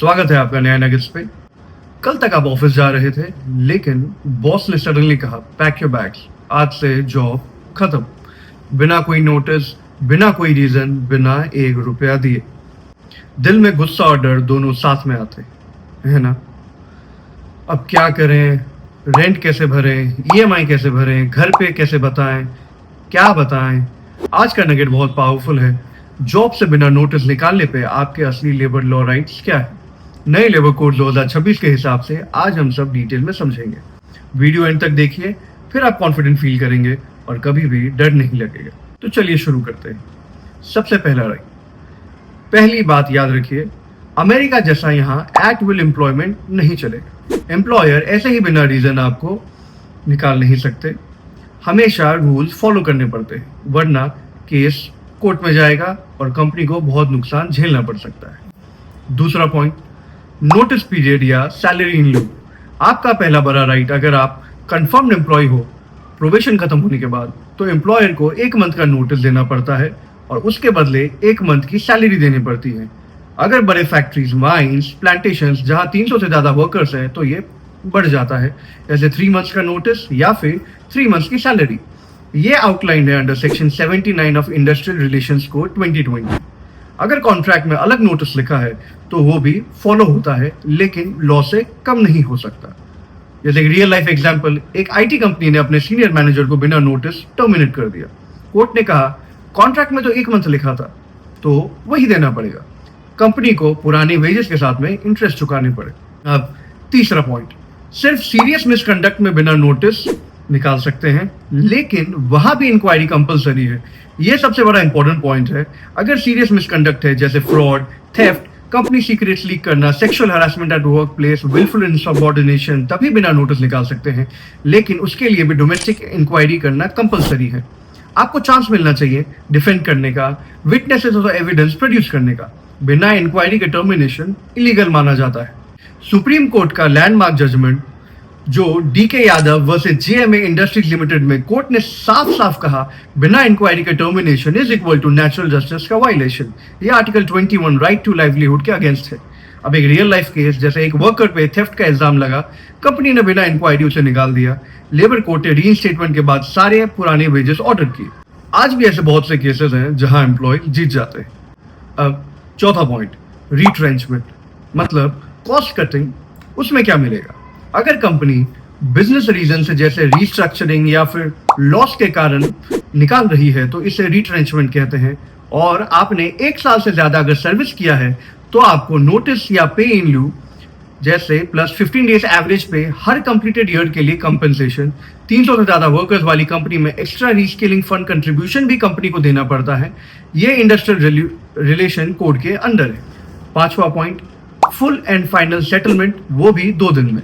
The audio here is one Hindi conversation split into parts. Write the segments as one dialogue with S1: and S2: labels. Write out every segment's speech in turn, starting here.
S1: स्वागत है आपका नया नगेट्स पे। कल तक आप ऑफिस जा रहे थे, लेकिन बॉस ने सडनली कहा पैक योर बैग्स, आज से जॉब खत्म। बिना कोई नोटिस, बिना कोई रीजन, बिना 1 रुपया दिए। दिल में गुस्सा और डर दोनों साथ में आते है ना। अब क्या करें, रेंट कैसे भरें, ईएमआई कैसे भरें, घर पे कैसे बताएं, क्या बताएं। आज का नगेट बहुत पावरफुल है। जॉब से बिना नोटिस निकालने पे आपके असली लेबर लॉ राइट्स क्या है, नए लेबर कोड 2026 के हिसाब से आज हम सब डिटेल में समझेंगे। वीडियो एंड तक देखिए, फिर आप कॉन्फिडेंट फील करेंगे और कभी भी डर नहीं लगेगा। तो चलिए शुरू करते हैं। सबसे पहला राइट, पहली बात याद रखिए, अमेरिका जैसा यहाँ एट विल एम्प्लॉयमेंट नहीं चलेगा। एम्प्लॉयर ऐसे ही बिना रीजन आपको निकाल नहीं सकते, हमेशा रूल्स फॉलो करने पड़ते हैं, वरना केस कोर्ट में जाएगा और कंपनी को बहुत नुकसान झेलना पड़ सकता है। दूसरा पॉइंट, नोटिस पीरियड या सैलरी इन ल्यू। आपका पहला बड़ा राइट, अगर आप कंफर्म्ड एम्प्लॉय हो प्रोबेशन खत्म होने के बाद, तो एम्प्लॉयर को 1 मंथ का नोटिस देना पड़ता है और उसके बदले 1 मंथ की सैलरी देनी पड़ती है। अगर बड़े फैक्ट्रीज, माइंस, प्लांटेशंस जहां 300 से ज्यादा वर्कर्स हैं तो ये बढ़ जाता है, जैसे 3 मंथ्स का नोटिस या फिर 3 मंथ्स की सैलरी। ये आउटलाइन है under section 79 of industrial relations code 2020। अगर कॉन्ट्रैक्ट में अलग नोटिस लिखा है तो वो भी फॉलो होता है, लेकिन लॉ से कम नहीं हो सकता। जैसे रियल लाइफ एग्जांपल, एक आईटी कंपनी ने अपने सीनियर मैनेजर को बिना नोटिस टर्मिनेट कर दिया। कोर्ट ने कहा कॉन्ट्रैक्ट में तो 1 मंथ लिखा था, तो वही देना पड़ेगा। कंपनी को पुराने वेजेस के साथ में इंटरेस्ट चुकाने पड़े। अब तीसरा पॉइंट, सिर्फ सीरियस मिसकंडक्ट में बिना नोटिस निकाल सकते हैं, लेकिन वहां भी इंक्वायरी कंपलसरी है। यह सबसे बड़ा इंपॉर्टेंट पॉइंट है। अगर सीरियस मिसकंडक्ट है जैसे fraud, theft, company secrets leak करना, sexual harassment at work place, wilful insubordination, तभी बिना नोटिस निकाल सकते हैं, लेकिन उसके लिए भी डोमेस्टिक इंक्वायरी करना कंपलसरी है। आपको चांस मिलना चाहिए डिफेंड करने का, विटनेसेस और एविडेंस प्रोड्यूस करने का। बिना इंक्वायरी के टर्मिनेशन इलीगल माना जाता है। सुप्रीम कोर्ट का लैंडमार्क जजमेंट जो DK Yadav versus JMA industries limited में कोर्ट ने साफ साफ कहा बिना इंक्वायरी के termination is equal to natural justice का वायलेशन। ये आर्टिकल 21 राइट टू लाइवलीहुड के अगेंस्ट है। अब एक रियल लाइफ केस, जैसे एक वर्कर पे थेफ्ट का इल्जाम लगा, कंपनी ने बिना इंक्वायरी उसे निकाल दिया, लेबर कोर्ट ने रीइंस्टेटमेंट के बाद सारे पुराने वेजेस ऑर्डर किए। आज भी ऐसे बहुत से केसेस हैं जहां एम्प्लॉय जीत जाते हैं। अब चौथा पॉइंट, रिट्रेंचमेंट मतलब कॉस्ट कटिंग। उसमें क्या मिलेगा? अगर कंपनी बिजनेस रीजन से जैसे रीस्ट्रक्चरिंग या फिर लॉस के कारण निकाल रही है तो इसे रिट्रेंचमेंट कहते हैं। और आपने 1 साल से ज्यादा अगर सर्विस किया है तो आपको नोटिस या पे इन ल्यू जैसे प्लस 15 डेज एवरेज पे हर कंप्लीटेड ईयर के लिए कंपनसेशन, 300 से ज्यादा वर्कर्स वाली कंपनी में एक्स्ट्रा रीस्केलिंग फंड कंट्रीब्यूशन भी कंपनी को देना पड़ता है। ये इंडस्ट्रियल रिलेशन कोड के अंडर है। 5वां point, full and final settlement, वो भी 2 दिन में।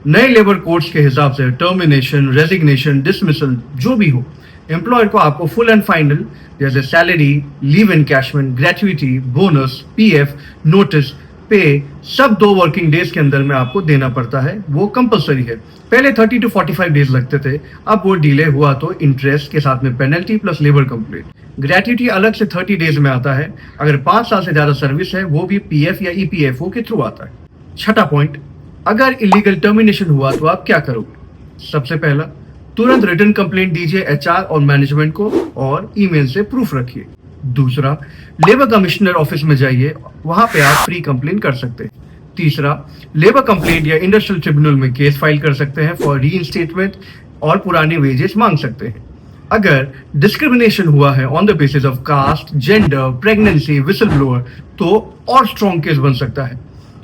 S1: नए लेबर कोड्स के हिसाब से टर्मिनेशन, रेजिग्नेशन, डिसमिसल जो भी हो, एम्प्लॉयर को आपको फुल एंड फाइनल जैसे salary, leave encashment, gratuity, bonus, PF, notice, पे सब 2 वर्किंग डेज के अंदर में आपको देना पड़ता है। वो कंपलसरी है। पहले 30 to 45 डेज लगते थे, अब वो डिले हुआ तो इंटरेस्ट के साथ में penalty plus labour complaint. Gratuity अलग से 30 डेज में आता है। अगर 5 साल से ज्यादा सर्विस है वो भी पीएफ या ईपीएफओ के थ्रू आता है। 6वां पॉइंट, अगर इलीगल टर्मिनेशन हुआ तो आप क्या करोगे? सबसे पहला, तुरंत रिटर्न कंप्लेंट दीजिए एचआर और मैनेजमेंट को और ईमेल से प्रूफ रखिए। दूसरा, लेबर कमिश्नर ऑफिस में जाइए, वहां पे आप फ्री कंप्लेंट कर सकते हैं। तीसरा, लेबर कंप्लेंट या इंडस्ट्रियल ट्रिब्यूनल में केस फाइल कर सकते हैं फॉर रीइंस्टेटमेंट और पुराने वेजेस मांग सकते हैं। अगर डिस्क्रिमिनेशन हुआ है on the basis of caste, gender, pregnancy, whistle blower, तो और स्ट्रॉन्ग केस बन सकता है।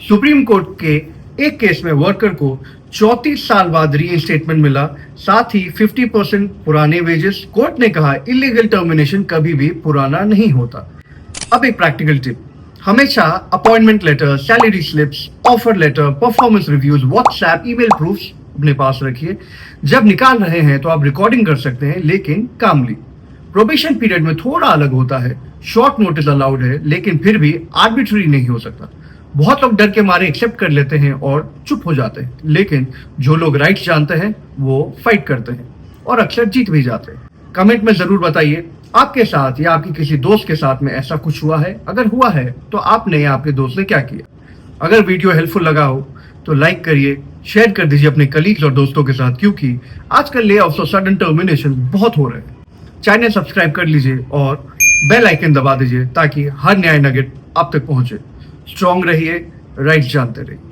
S1: सुप्रीम कोर्ट के एक केस में वर्कर को 34 साल बाद रीइंस्टेटमेंट मिला, साथ ही 50% पुराने वेजेस। कोर्ट ने कहा इलीगल टर्मिनेशन कभी भी पुराना नहीं होता। अब एक प्रैक्टिकल टिप, हमेशा appointment letter, salary slips, offer letter, performance reviews, WhatsApp, email proofs अपने पास रखिए। जब निकाल रहे हैं तो आप रिकॉर्डिंग कर सकते हैं, लेकिन कामली। प्रोबेशन पीरियड में थोड़ा अलग होता है, शॉर्ट नोटिस अलाउड है, लेकिन फिर भी आर्बिट्री नहीं हो सकता। बहुत लोग डर के मारे एक्सेप्ट कर लेते हैं और चुप हो जाते हैं, लेकिन जो लोग राइट्स जानते हैं वो फाइट करते हैं और अक्सर जीत भी जाते हैं। कमेंट में जरूर बताइए आपके साथ या आपकी किसी दोस्त के साथ में ऐसा कुछ हुआ है। अगर हुआ है तो आपने या आपके दोस्त ने क्या किया। अगर वीडियो हेल्पफुल लगा हो तो लाइक करिए, शेयर कर दीजिए अपने कलीग्स और दोस्तों के साथ, क्योंकि आजकल ले ऑफ और सडन टर्मिनेशन बहुत हो रहे हैं। चैनल सब्सक्राइब कर लीजिए और बेल आइकन दबा दीजिए ताकि हर नया नगेट आप तक पहुंचे। स्ट्रांग रहिए, राइट जानते रहिए।